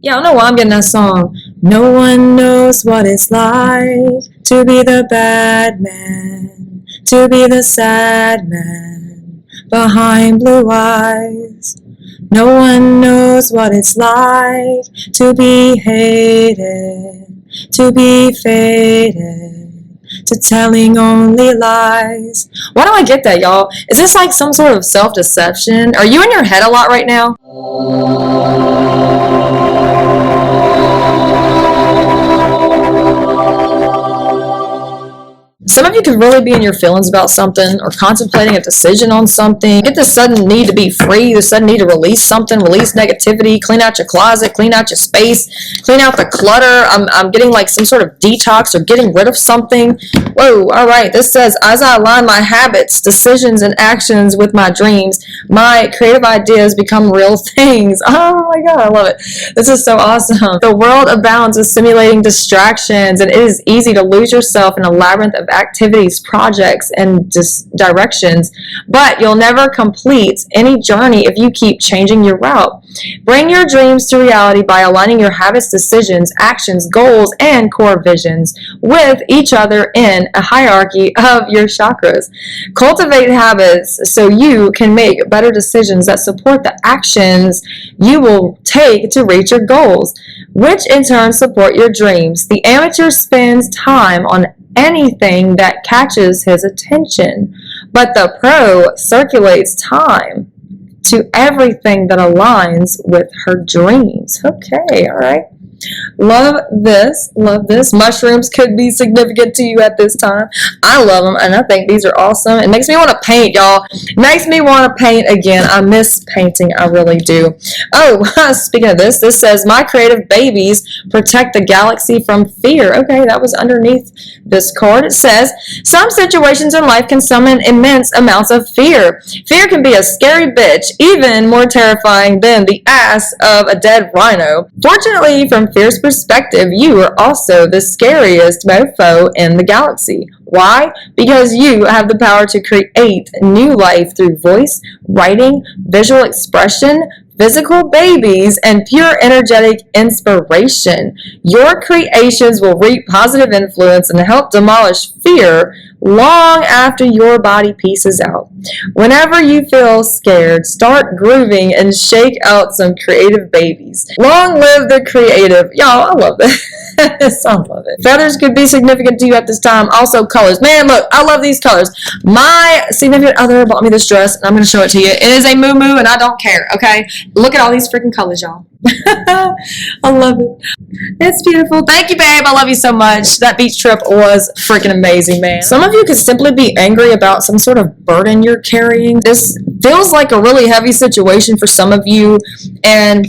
Yeah, I don't know why I'm getting that song. No one knows what it's like to be the bad man, to be the sad man behind blue eyes. No one knows what it's like to be hated, to be faded, to telling only lies. Why do I get that, y'all? Is this like some sort of self-deception? Are you in your head a lot right now? Some of you could really be in your feelings about something or contemplating a decision on something. Get the sudden need to be free, the sudden need to release something, release negativity, clean out your closet, clean out your space, clean out the clutter. I'm getting like some sort of detox or getting rid of something. Whoa, all right. This says, as I align my habits, decisions, and actions with my dreams, my creative ideas become real things. Oh my God, I love it. This is so awesome. The world abounds with stimulating distractions, and it is easy to lose yourself in a labyrinth of activities, projects, and just directions, but you'll never complete any journey if you keep changing your route. Bring your dreams to reality by aligning your habits, decisions, actions, goals, and core visions with each other in a hierarchy of your chakras. Cultivate habits so you can make better decisions that support the actions you will take to reach your goals, which in turn support your dreams. The amateur spends time on anything that catches his attention, but the pro circulates time to everything that aligns with her dreams. Okay, all right. Love this, love this. Mushrooms could be significant to you at this time. I love them, and I think these are awesome. It makes me want to paint, y'all. It makes me want to paint again. I miss painting, I really do. Oh, speaking of this, this says, my creative babies protect the galaxy from fear. Okay, that was underneath this card. It says, some situations in life can summon immense amounts of fear. Fear can be a scary bitch, even more terrifying than the ass of a dead rhino. Fortunately, from Fear's perspective, you are also the scariest mofo in the galaxy. Why? Because you have the power to create new life through voice, writing, visual expression, physical babies, and pure energetic inspiration. Your creations will reap positive influence and help demolish fear long after your body pieces out. Whenever you feel scared, start grooving and shake out some creative babies. Long live the creative. Y'all, I love that. I love it. Feathers could be significant to you at this time. Also colors. Man, look, I love these colors. My significant other bought me this dress, and I'm going to show it to you. It is a moo-moo, and I don't care, okay? Look at all these freaking colors, y'all. I love it. It's beautiful. Thank you, babe. I love you so much. That beach trip was freaking amazing, man. Some of you could simply be angry about some sort of burden you're carrying. This feels like a really heavy situation for some of you, and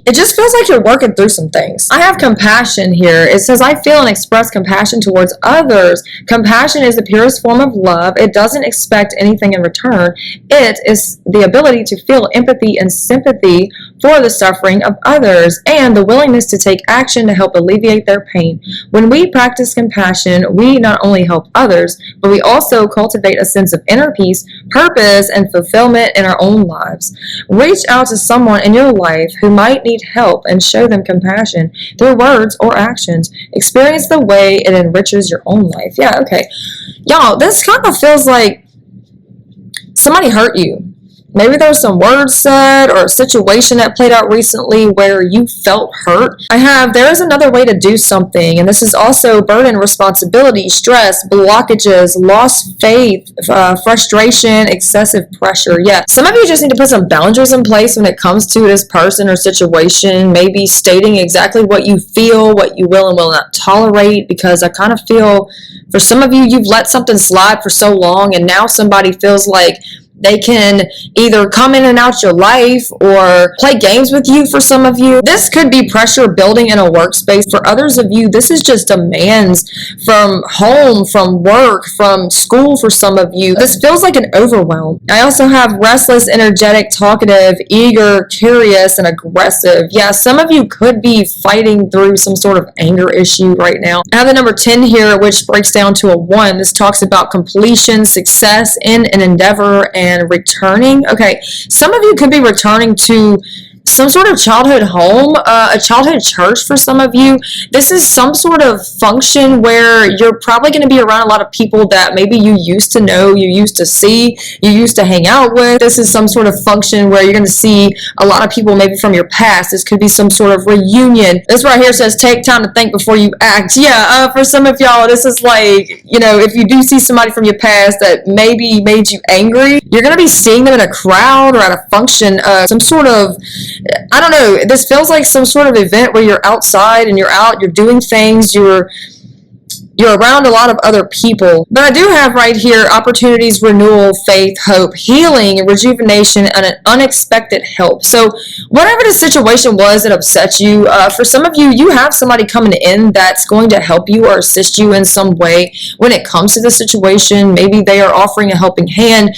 it just feels like you're working through some things. I have compassion here. It says, I feel and express compassion towards others. Compassion is the purest form of love. It doesn't expect anything in return. It is the ability to feel empathy and sympathy for the suffering of others and the willingness to take action to help alleviate their pain. When we practice compassion, we not only help others, but we also cultivate a sense of inner peace, purpose, and fulfillment in our own lives. Reach out to someone in your life who might need help and show them compassion through words or actions. Experience the way it enriches your own life. Yeah, okay. Y'all, this kind of feels like somebody hurt you. Maybe there was some words said or a situation that played out recently where you felt hurt. There is another way to do something, and this is also burden, responsibility, stress, blockages, lost faith, frustration, excessive pressure. Yeah, some of you just need to put some boundaries in place when it comes to this person or situation, maybe stating exactly what you feel, what you will and will not tolerate, because I kind of feel for some of you, you've let something slide for so long, and now somebody feels like they can either come in and out your life or play games with you for some of you. This could be pressure building in a workspace. For others of you, this is just demands from home, from work, from school for some of you. This feels like an overwhelm. I also have restless, energetic, talkative, eager, curious, and aggressive. Yeah, some of you could be fighting through some sort of anger issue right now. I have the number 10 here, which breaks down to a 1. This talks about completion, success in an endeavor, and returning. Okay, some of you could be returning to some sort of childhood home, a childhood church for some of you. This is some sort of function where you're probably going to be around a lot of people that maybe you used to know, you used to see, you used to hang out with. This is some sort of function where you're going to see a lot of people maybe from your past. This could be some sort of reunion. This right here says take time to think before you act. Yeah, for some of y'all, this is like, if you do see somebody from your past that maybe made you angry, you're going to be seeing them in a crowd or at a function, some sort of, I don't know, this feels like some sort of event where you're outside and you're out, you're doing things, you're around a lot of other people. But I do have right here opportunities, renewal, faith, hope, healing, rejuvenation, and an unexpected help. So whatever the situation was that upset you, for some of you, you have somebody coming in that's going to help you or assist you in some way when it comes to the situation. Maybe they are offering a helping hand.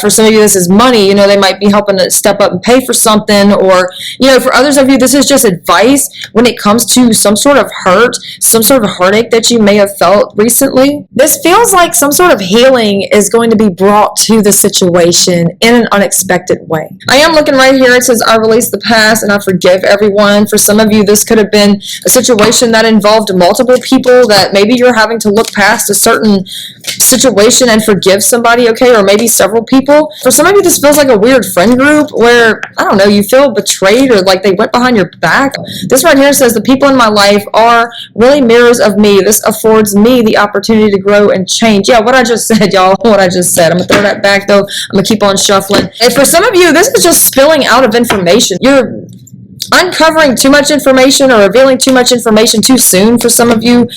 For some of you, this is money. They might be helping to step up and pay for something. Or, for others of you, this is just advice when it comes to some sort of hurt, some sort of heartache that you may have felt recently. This feels like some sort of healing is going to be brought to the situation in an unexpected way. I am looking right here. It says, I release the past and I forgive everyone. For some of you, this could have been a situation that involved multiple people, that maybe you're having to look past a certain situation and forgive somebody, okay? Or maybe several people. For some of you, this feels like a weird friend group where, I don't know, you feel betrayed or like they went behind your back. This right here says, the people in my life are really mirrors of me. This affords me the opportunity to grow and change. Yeah, what I just said, y'all, what I just said. I'm going to throw that back, though. I'm going to keep on shuffling. And for some of you, this is just spilling out of information. You're uncovering too much information or revealing too much information too soon. For some of you,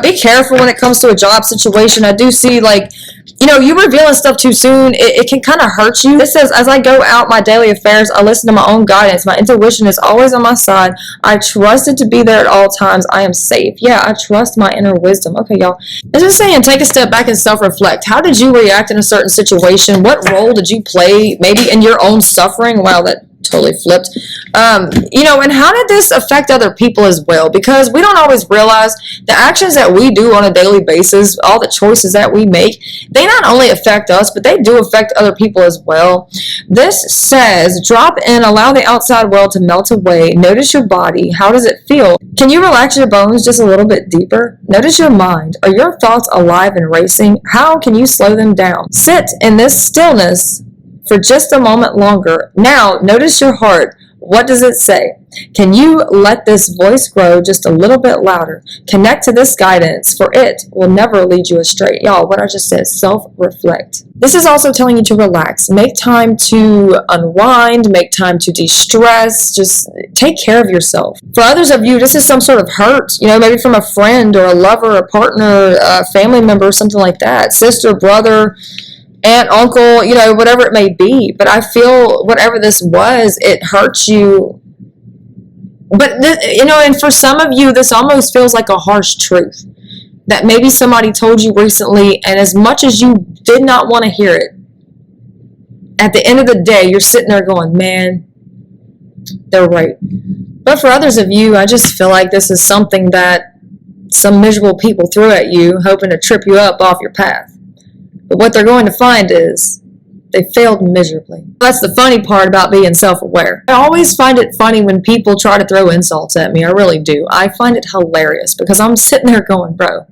be careful when it comes to a job situation. I do see, like, you revealing stuff too soon, it can kind of hurt you. This says, as I go out my daily affairs, I listen to my own guidance. My intuition is always on my side. I trust it to be there at all times. I am safe. Yeah, I trust my inner wisdom. Okay, y'all. It's just saying, take a step back and self-reflect. How did you react in a certain situation? What role did you play maybe in your own suffering? Wow, that totally flipped. And how did this affect other people as well? Because we don't always realize the actions that we do on a daily basis, all the choices that we make, they not only affect us, but they do affect other people as well. This says, drop in, allow the outside world to melt away. Notice your body. How does it feel? Can you relax your bones just a little bit deeper? Notice your mind. Are your thoughts alive and racing? How can you slow them down? Sit in this stillness for just a moment longer. Now, notice your heart. What does it say? Can you let this voice grow just a little bit louder? Connect to this guidance, for it will never lead you astray. Y'all, what I just said, self-reflect. This is also telling you to relax. Make time to unwind. Make time to de-stress. Just take care of yourself. For others of you, this is some sort of hurt, maybe from a friend or a lover, a partner, a family member, something like that. Sister, brother, aunt, uncle, whatever it may be. But I feel whatever this was, it hurts you. But, and for some of you, this almost feels like a harsh truth that maybe somebody told you recently, and as much as you did not want to hear it, at the end of the day, you're sitting there going, man, they're right. But for others of you, I just feel like this is something that some miserable people threw at you, hoping to trip you up off your path. But what they're going to find is they failed miserably. That's the funny part about being self-aware. I always find it funny when people try to throw insults at me. I really do. I find it hilarious because I'm sitting there going, bro,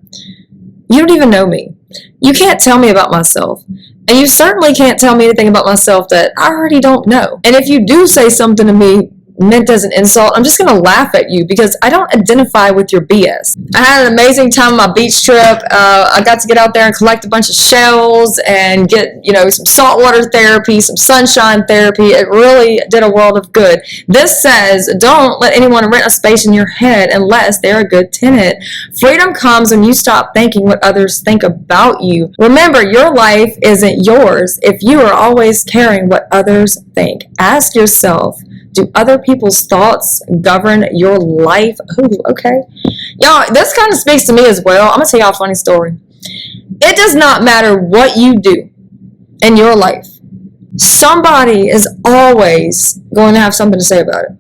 you don't even know me. You can't tell me about myself. And you certainly can't tell me anything about myself that I already don't know. And if you do say something to me meant as an insult, I'm just going to laugh at you because I don't identify with your BS. I had an amazing time on my beach trip. I got to get out there and collect a bunch of shells and get, some saltwater therapy, some sunshine therapy. It really did a world of good. This says, don't let anyone rent a space in your head unless they're a good tenant. Freedom comes when you stop thinking what others think about you. Remember, your life isn't yours if you are always caring what others think. Ask yourself, do other people's thoughts govern your life? Ooh, okay. Y'all, this kind of speaks to me as well. I'm going to tell y'all a funny story. It does not matter what you do in your life. Somebody is always going to have something to say about it.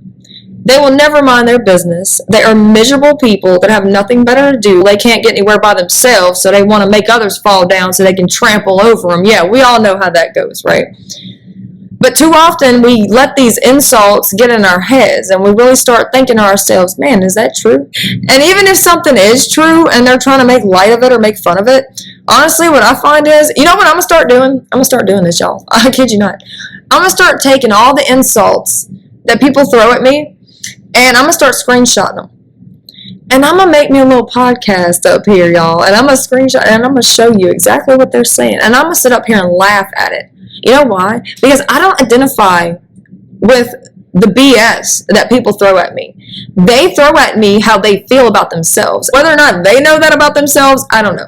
They will never mind their business. They are miserable people that have nothing better to do. They can't get anywhere by themselves, so they want to make others fall down so they can trample over them. Yeah, we all know how that goes, right? But too often we let these insults get in our heads and we really start thinking to ourselves, man, is that true? And even if something is true and they're trying to make light of it or make fun of it, honestly, what I find is, you know what I'm going to start doing? I'm going to start doing this, y'all. I kid you not. I'm going to start taking all the insults that people throw at me and I'm going to start screenshotting them. And I'm going to make me a little podcast up here, y'all. And I'm going to screenshot and I'm going to show you exactly what they're saying. And I'm going to sit up here and laugh at it. You know why? Because I don't identify with the BS that people throw at me. They throw at me how they feel about themselves. Whether or not they know that about themselves, I don't know.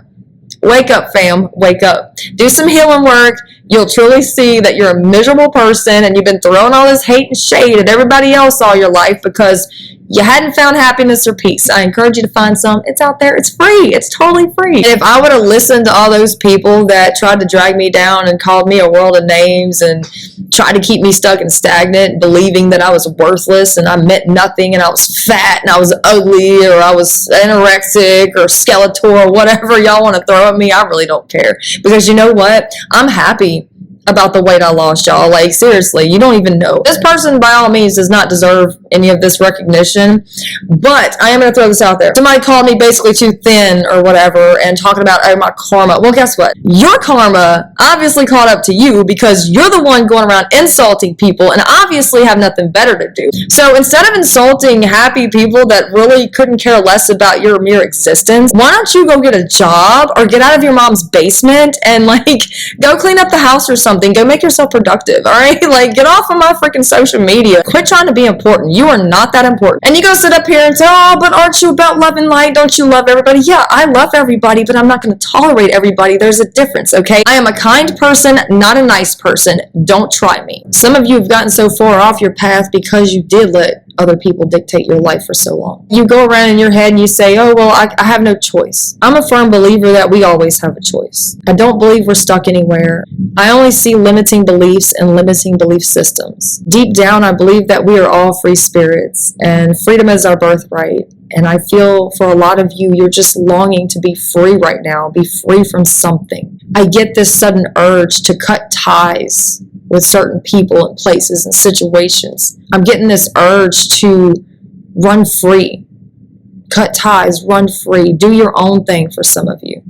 Wake up, fam. Wake up. Do some healing work. You'll truly see that you're a miserable person and you've been throwing all this hate and shade at everybody else all your life because you hadn't found happiness or peace. I encourage you to find some. It's out there. It's free. It's totally free. And if I would have listened to all those people that tried to drag me down and called me a world of names and tried to keep me stuck and stagnant, believing that I was worthless and I meant nothing and I was fat and I was ugly or I was anorexic or Skeletor or whatever y'all want to throw at me, I really don't care. Because you know what? I'm happy about the weight I lost, y'all. Like, seriously, you don't even know. This person, by all means, does not deserve any of this recognition, but I am going to throw this out there. Somebody called me basically too thin or whatever and talking about, oh, my karma. Well, guess what? Your karma obviously caught up to you because you're the one going around insulting people and obviously have nothing better to do. So instead of insulting happy people that really couldn't care less about your mere existence, why don't you go get a job or get out of your mom's basement and, like, go clean up the house or something. Go make yourself productive, all right? Like, get off of my freaking social media. Quit trying to be important. You are not that important. And you go sit up here and say, oh, but aren't you about love and light? Don't you love everybody? Yeah, I love everybody, but I'm not going to tolerate everybody. There's a difference, okay? I am a kind person, not a nice person. Don't try me. Some of you have gotten so far off your path because you did let other people dictate your life for so long. You go around in your head and you say, oh, well, I have no choice. I'm a firm believer that we always have a choice. I don't believe we're stuck anywhere. I only see limiting beliefs and limiting belief systems. Deep down, I believe that we are all free spirits and freedom is our birthright. And I feel for a lot of you, you're just longing to be free right now, be free from something. I get this sudden urge to cut ties with certain people and places and situations. I'm getting this urge to run free. Cut ties, run free, do your own thing for some of you.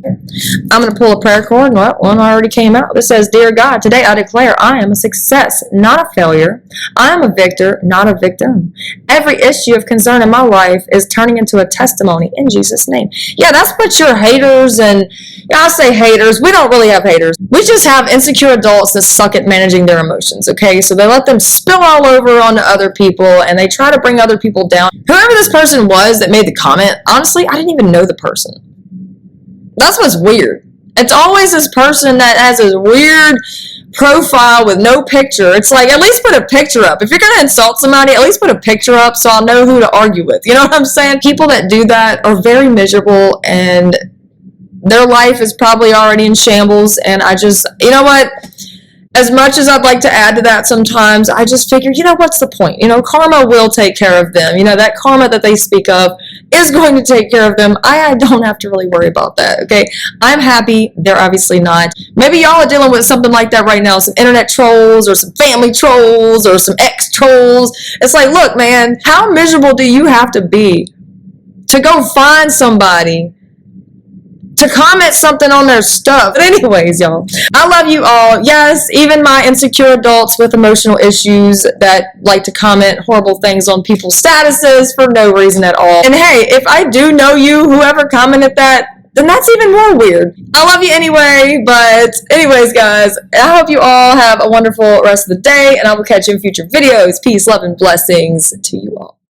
I'm going to pull a prayer card. Well, one already came out. This says, Dear God, today I declare I am a success, not a failure. I am a victor, not a victim. Every issue of concern in my life is turning into a testimony in Jesus' name. Yeah, that's what your haters and, I say haters. We don't really have haters. We just have insecure adults that suck at managing their emotions, okay? So they let them spill all over onto other people and they try to bring other people down. Whoever this person was that made the comment, honestly, I didn't even know the person. That's what's weird. It's always this person that has this weird profile with no picture. It's like, at least put a picture up. If you're going to insult somebody, at least put a picture up so I'll know who to argue with. You know what I'm saying? People that do that are very miserable and their life is probably already in shambles. And I just, you know what? As much as I'd like to add to that sometimes, I just figure, you know, what's the point? You know, karma will take care of them. You know, that karma that they speak of is going to take care of them. I don't have to really worry about that, okay? I'm happy. They're obviously not. Maybe y'all are dealing with something like that right now, some internet trolls or some family trolls or some ex trolls. It's like, look, man, how miserable do you have to be to go find somebody to comment something on their stuff? But anyways, y'all, I love you all. Yes, even my insecure adults with emotional issues that like to comment horrible things on people's statuses for no reason at all. And hey, if I do know you, whoever commented that, then that's even more weird. I love you anyway, but anyways, guys, I hope you all have a wonderful rest of the day, and I will catch you in future videos. Peace, love, and blessings to you all.